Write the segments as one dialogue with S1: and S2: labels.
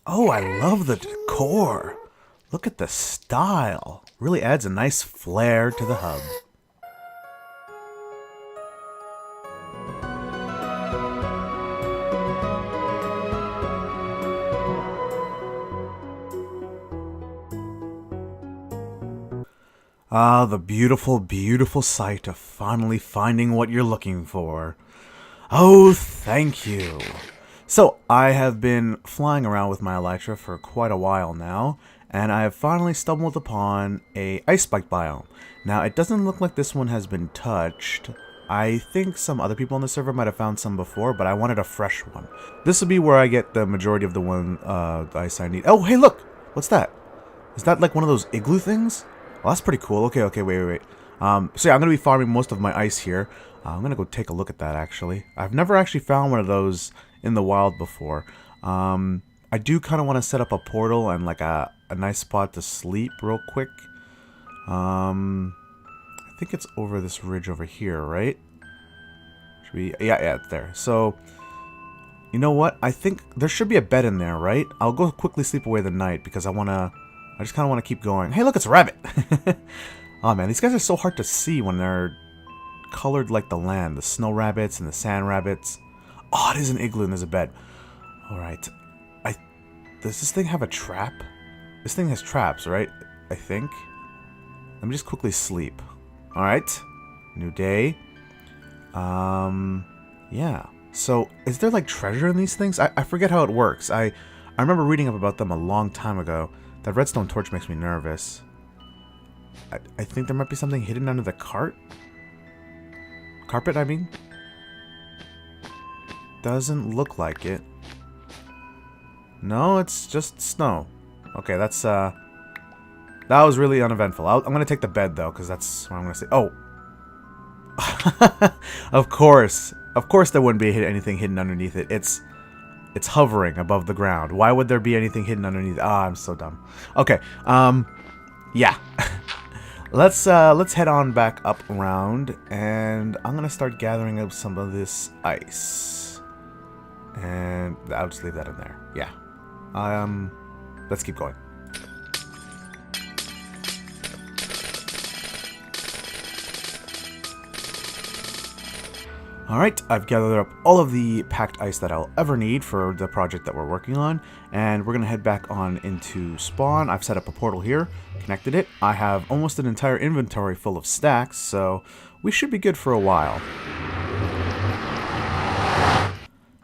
S1: Oh, I love the decor. Look at the style. Really adds a nice flair to the hub. Ah, the beautiful, beautiful sight of finally finding what you're looking for. Oh, thank you. So, I have been flying around with my Elytra for quite a while now, and I have finally stumbled upon a ice spike biome. Now, it doesn't look like this one has been touched. I think some other people on the server might have found some before, but I wanted a fresh one. This will be where I get the majority of the ice I need. Oh, hey, look! What's that? Is that like one of those igloo things? Well, that's pretty cool. Okay, wait. So yeah, I'm going to be farming most of my ice here. I'm going to go take a look at that, actually. I've never actually found one of those in the wild before. I do kind of want to set up a portal and like a nice spot to sleep real quick. I think it's over this ridge over here, right? Should we? Yeah, it's there. So, you know what? I think there should be a bed in there, right? I'll go quickly sleep away the night because I just kind of want to keep going. Hey, look, it's a rabbit! Oh man, these guys are so hard to see when they're colored like the land. The snow rabbits and the sand rabbits. Oh, it is an igloo and there's a bed. Alright. Does this thing have a trap? This thing has traps, right? I think. Let me just quickly sleep. Alright. New day. Yeah. So, is there like treasure in these things? I forget how it works. I remember reading up about them a long time ago. That redstone torch makes me nervous. I think there might be something hidden under the carpet, I mean. Doesn't look like it. No, it's just snow. Okay, that was really uneventful. I'm gonna take the bed though, because that's what I'm gonna say. Oh, of course there wouldn't be anything hidden underneath it. It's hovering above the ground. Why would there be anything hidden underneath? Ah, I'm so dumb. Okay, yeah. Let's head on back up around, and I'm gonna start gathering up some of this ice. And I'll just leave that in there. Yeah. Let's keep going. Alright, I've gathered up all of the packed ice that I'll ever need for the project that we're working on, and we're going to head back on into spawn. I've set up a portal here, connected it. I have almost an entire inventory full of stacks, so we should be good for a while.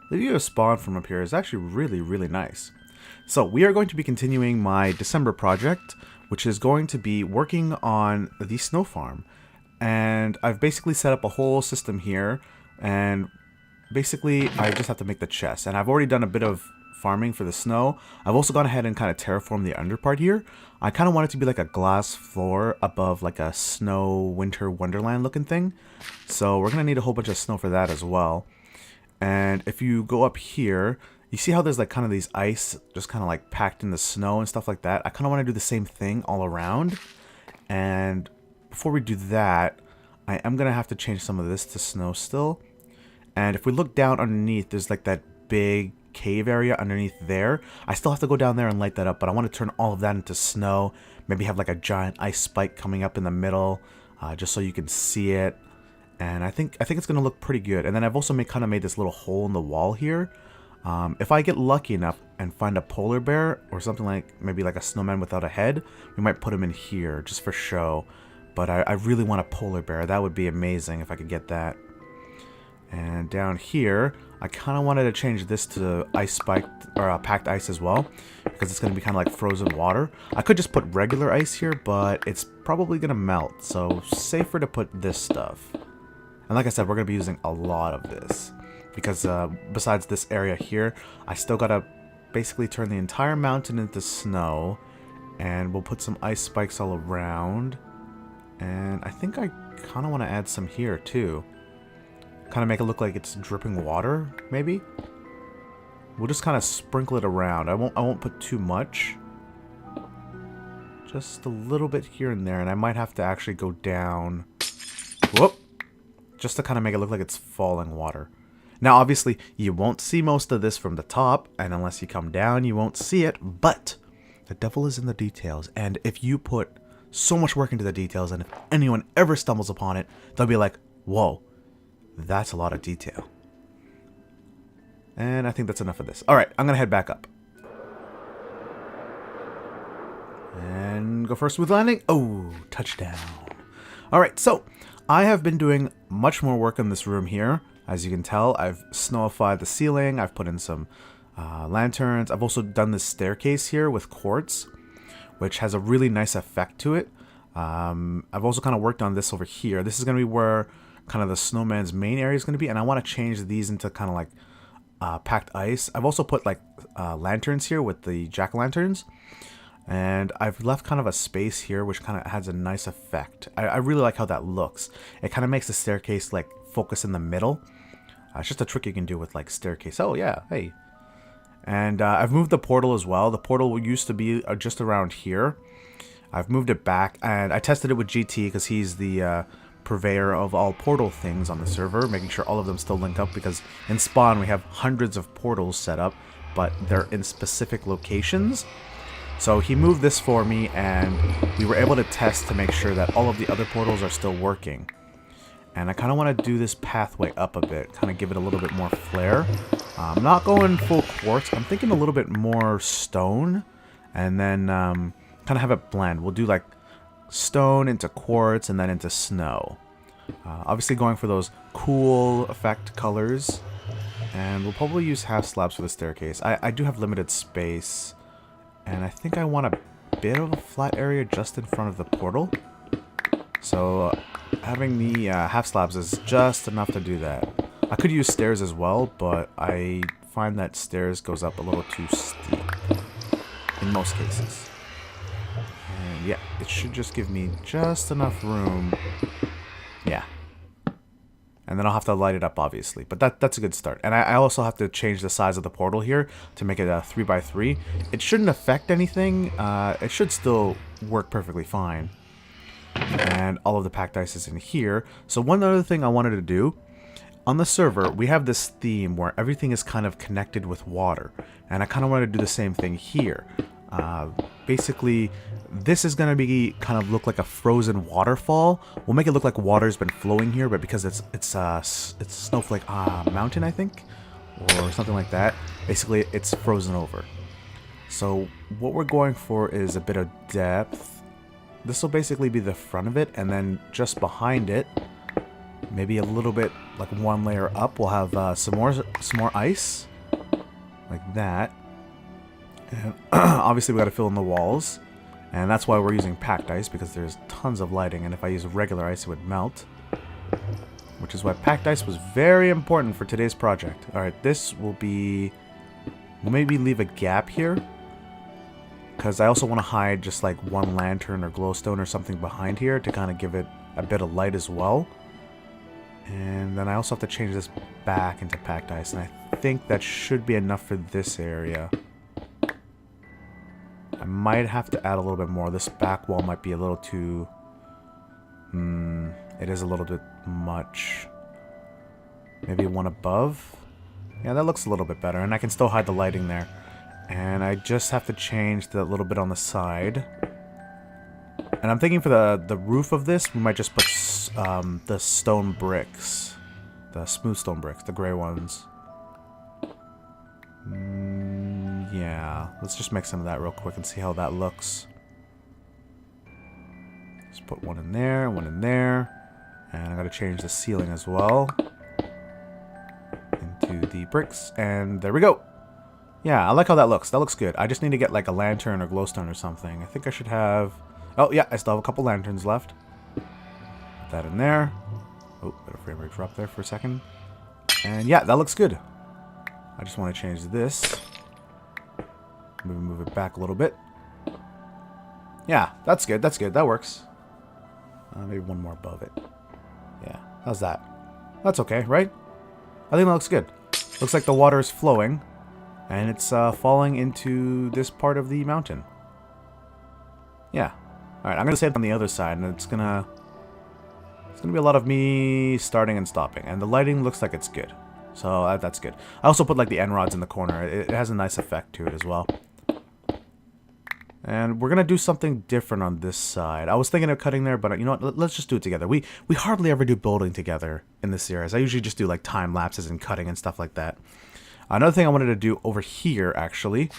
S1: The view of spawn from up here is actually really, really nice. So we are going to be continuing my December project, which is going to be working on the snow farm. And I've basically set up a whole system here, and basically I just have to make the chest. And I've already done a bit of farming for the snow. I've also gone ahead and kind of terraformed the under part here. I kind of want it to be like a glass floor above like a snow winter wonderland looking thing. So we're going to need a whole bunch of snow for that as well. And if you go up here, you see how there's like kind of these ice just kind of like packed in the snow and stuff like that. I kind of want to do the same thing all around. And before we do that, I am going to have to change some of this to snow still. And if we look down underneath, there's like that big cave area underneath there. I still have to go down there and light that up, but I want to turn all of that into snow. Maybe have like a giant ice spike coming up in the middle, just so you can see it. And I think it's going to look pretty good. And then I've also kind of made this little hole in the wall here. If I get lucky enough and find a polar bear or something like maybe like a snowman without a head, we might put him in here just for show. But I really want a polar bear. That would be amazing if I could get that. And down here, I kind of wanted to change this to ice spiked or packed ice as well, because it's going to be kind of like frozen water. I could just put regular ice here, but it's probably going to melt, so safer to put this stuff. And like I said, we're going to be using a lot of this, because besides this area here, I still got to basically turn the entire mountain into snow, and we'll put some ice spikes all around. And I think I kind of want to add some here too. Kind of make it look like it's dripping water, maybe. We'll just kind of sprinkle it around. I won't put too much. Just a little bit here and there, and I might have to actually go down. Whoop! Just to kind of make it look like it's falling water. Now, obviously, you won't see most of this from the top, and unless you come down, you won't see it, but the devil is in the details, and if you put so much work into the details, and if anyone ever stumbles upon it, they'll be like, whoa, that's a lot of detail. And I think that's enough of this. Alright, I'm going to head back up. And go for a smooth landing. Oh, touchdown. Alright, so I have been doing much more work in this room here. As you can tell, I've snowified the ceiling. I've put in some lanterns. I've also done this staircase here with quartz, which has a really nice effect to it. I've also kind of worked on this over here. This is going to be where kind of the snowman's main area is going to be, and I want to change these into kind of like packed ice. I've also put like lanterns here with the jack-o'-lanterns, and I've left kind of a space here which kind of has a nice effect. I really like how that looks. It kind of makes the staircase like focus in the middle. It's just a trick you can do with like staircase. Oh yeah, hey. And I've moved the portal as well. The portal used to be just around here. I've moved it back, and I tested it with GT because he's the purveyor of all portal things on the server, making sure all of them still link up, because in spawn we have hundreds of portals set up, but they're in specific locations. So he moved this for me, and we were able to test to make sure that all of the other portals are still working. And I kind of want to do this pathway up a bit, kind of give it a little bit more flair. I'm not going full quartz. I'm thinking a little bit more stone, and then kind of have it blend. We'll do like stone into quartz and then into snow. Obviously going for those cool effect colors. And we'll probably use half slabs for the staircase. I do have limited space, and I think I want a bit of a flat area just in front of the portal. So having the half slabs is just enough to do that. I could use stairs as well, but I find that stairs goes up a little too steep in most cases. And yeah, it should just give me just enough room. Yeah. And then I'll have to light it up, obviously. But that's a good start. And I also have to change the size of the portal here to make it a 3x3. It shouldn't affect anything. It should still work perfectly fine. And all of the packed ice is in here. So one other thing I wanted to do, on the server, we have this theme where everything is kind of connected with water. And I kind of want to do the same thing here. Basically, this is going to be kind of look like a frozen waterfall. We'll make it look like water's been flowing here, but because it's Snowflake Mountain, I think, or something like that. Basically, it's frozen over. So what we're going for is a bit of depth. This will basically be the front of it, and then just behind it, maybe a little bit like one layer up, we'll have some more ice, like that. And obviously we got to fill in the walls, and that's why we're using packed ice, because there's tons of lighting, and if I use regular ice it would melt, which is why packed ice was very important for today's project. Alright, this will be, we'll maybe leave a gap here, because I also want to hide just like one lantern or glowstone or something behind here to kind of give it a bit of light as well. And then I also have to change this back into packed ice, and I think that should be enough for this area. I might have to add a little bit more. This back wall might be a little too... it is a little bit much. Maybe one above? Yeah, that looks a little bit better, and I can still hide the lighting there. And I just have to change the little bit on the side. And I'm thinking for the roof of this, we might just put the stone bricks. The smooth stone bricks, the gray ones. Yeah, let's just make some of that real quick and see how that looks. Just put one in there, one in there. And I'm going to change the ceiling as well. Into the bricks, and there we go. Yeah, I like how that looks. That looks good. I just need to get like a lantern or glowstone or something. I think I should have... Oh, yeah, I still have a couple lanterns left. Put that in there. Oh, got a frame rate drop there for a second. And yeah, that looks good. I just want to change this. Maybe move it back a little bit. Yeah, that's good. That's good. That works. Maybe one more above it. Yeah, how's that? That's okay, right? I think that looks good. Looks like the water is flowing. And it's falling into this part of the mountain. Yeah. Alright, I'm going to save it on the other side, and it's going to be a lot of me starting and stopping. And the lighting looks like it's good. So that's good. I also put like the end rods in the corner. It has a nice effect to it as well. And we're going to do something different on this side. I was thinking of cutting there, but you know what? Let's just do it together. We hardly ever do building together in this series. I usually just do like time lapses and cutting and stuff like that. Another thing I wanted to do over here, actually,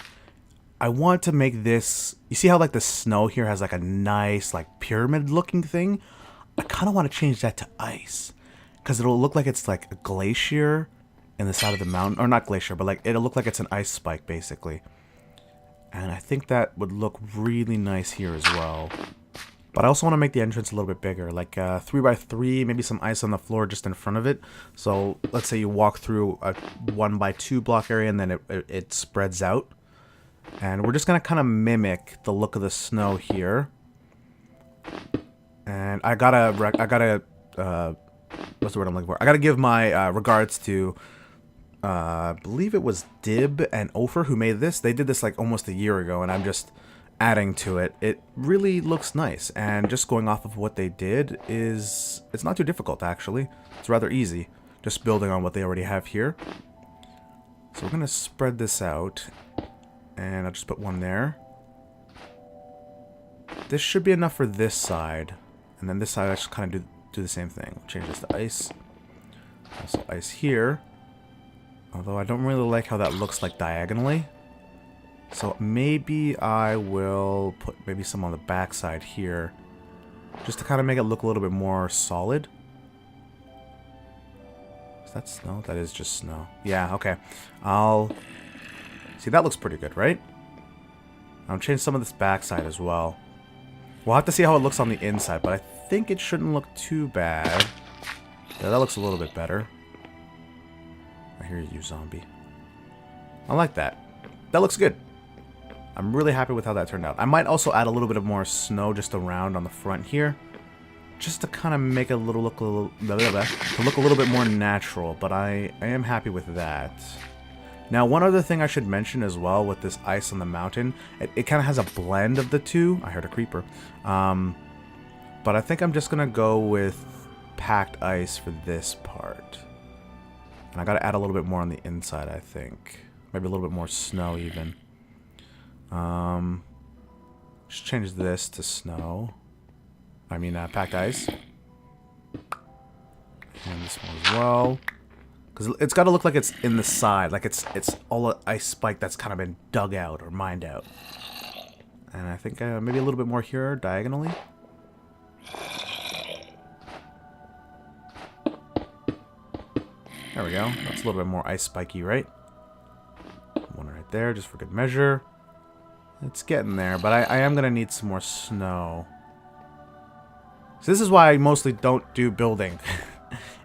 S1: I want to make this... You see how like the snow here has like a nice like pyramid looking thing? I kind of want to change that to ice. Because it'll look like it's like a glacier in the side of the mountain. Or not glacier, but like it'll look like it's an ice spike, basically. And I think that would look really nice here as well. But I also want to make the entrance a little bit bigger. Like 3x3, maybe some ice on the floor just in front of it. So let's say you walk through a 1x2 block area and then it spreads out. And we're just going to kind of mimic the look of the snow here. And I gotta what's the word I'm looking for? I gotta give my regards to... I believe it was Dib and Ofer who made this. They did this like almost a year ago, and I'm just adding to it. It really looks nice, and just going off of what they did it's not too difficult, actually. It's rather easy, just building on what they already have here. So we're going to spread this out, and I'll just put one there. This should be enough for this side, and then this side I just kind of do the same thing. Change this to ice. Also ice here. Although I don't really like how that looks like diagonally. So maybe I will put maybe some on the back side here. Just to kind of make it look a little bit more solid. Is that snow? That is just snow. Yeah, okay. See, that looks pretty good, right? I'll change some of this back side as well. We'll have to see how it looks on the inside, but I think it shouldn't look too bad. Yeah, that looks a little bit better. I hear you, zombie. I like that. That looks good. I'm really happy with how that turned out. I might also add a little bit of more snow just around on the front here, just to kind of make it look a little bit more natural. But I am happy with that. Now, one other thing I should mention as well with this ice on the mountain, it kind of has a blend of the two. I heard a creeper. But I think I'm just gonna go with packed ice for this part. And I gotta add a little bit more on the inside, I think. Maybe a little bit more snow, even. Just change this to snow. I mean, packed ice. And this one as well. Because it's gotta look like it's in the side. Like it's all an ice spike that's kind of been dug out or mined out. And I think maybe a little bit more here, diagonally. There we go. That's a little bit more ice spiky, right? One right there, just for good measure. It's getting there, but I am going to need some more snow. So this is why I mostly don't do building.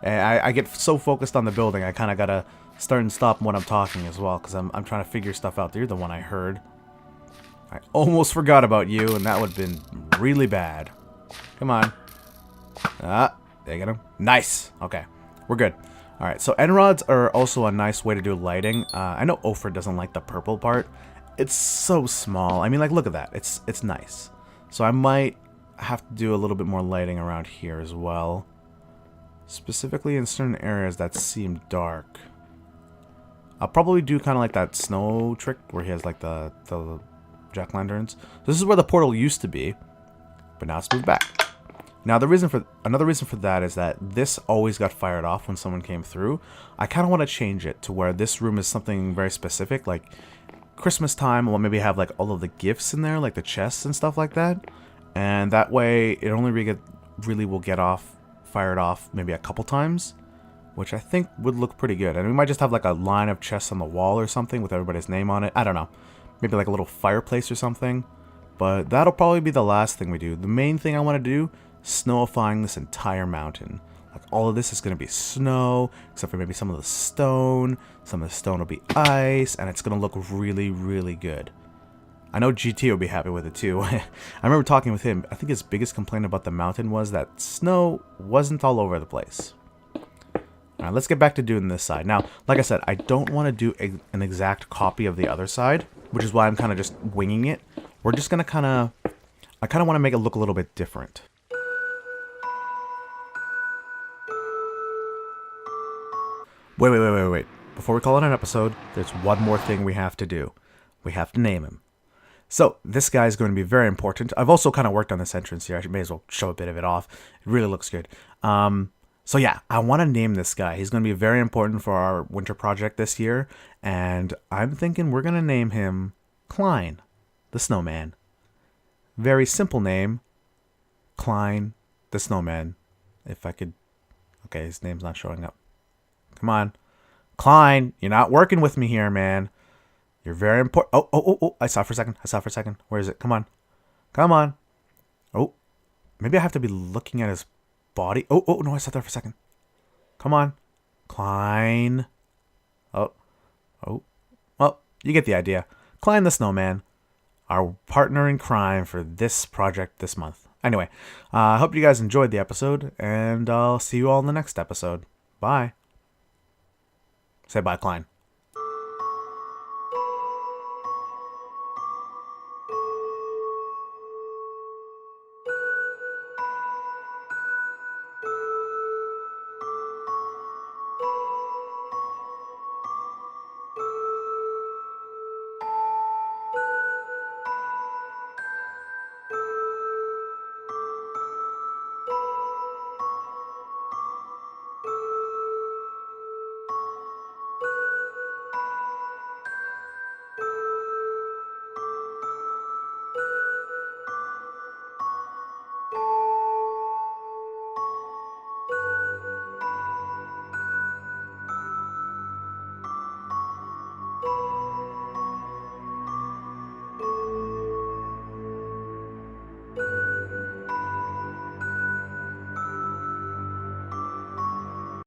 S1: I get so focused on the building, I kind of got to start and stop when I'm talking as well, because I'm trying to figure stuff out. You're the one I heard. I almost forgot about you, and that would have been really bad. Come on. Ah, there you get him. Nice. Okay, we're good. Alright, so end rods are also a nice way to do lighting. I know Ofer doesn't like the purple part. It's so small. I mean, like, look at that. It's nice. So I might have to do a little bit more lighting around here as well. Specifically in certain areas that seem dark. I'll probably do kind of like that snow trick where he has like the jack-o'-lanterns. This is where the portal used to be, but now it's moved back. Now, another reason for that is that this always got fired off when someone came through. I kind of want to change it to where this room is something very specific, like Christmas time. We'll maybe have like all of the gifts in there, like the chests and stuff like that. And that way, it only really will get fired off maybe a couple times, which I think would look pretty good. And we might just have like a line of chests on the wall or something with everybody's name on it. I don't know. Maybe like a little fireplace or something. But that'll probably be the last thing we do. The main thing I want to do, snowifying this entire mountain. Like all of this is going to be snow, except for maybe some of the stone. Some of the stone will be ice, and it's going to look really, really good. I know GT will be happy with it too. I remember talking with him. I think his biggest complaint about the mountain was that snow wasn't all over the place. Alright, let's get back to doing this side. Now, like I said, I don't want to do an exact copy of the other side, which is why I'm kind of just winging it. We're just going to I kind of want to make it look a little bit different. Wait. Before we call it an episode, there's one more thing we have to do. We have to name him. So, this guy is going to be very important. I've also kind of worked on this entrance here. I may as well show a bit of it off. It really looks good. So yeah, I want to name this guy. He's going to be very important for our winter project this year. And I'm thinking we're going to name him Clein, the Snowman. Very simple name. Clein, the Snowman. If I could... Okay, his name's not showing up. Come on. Clein, you're not working with me here, man. You're very important. Oh. I saw it for a second. Where is it? Come on. Oh. Maybe I have to be looking at his body. Oh, no, I saw there for a second. Come on. Clein. Oh. Well, you get the idea. Clein the Snowman. Our partner in crime for this project this month. Anyway, I hope you guys enjoyed the episode, and I'll see you all in the next episode. Bye. Say bye, Clein.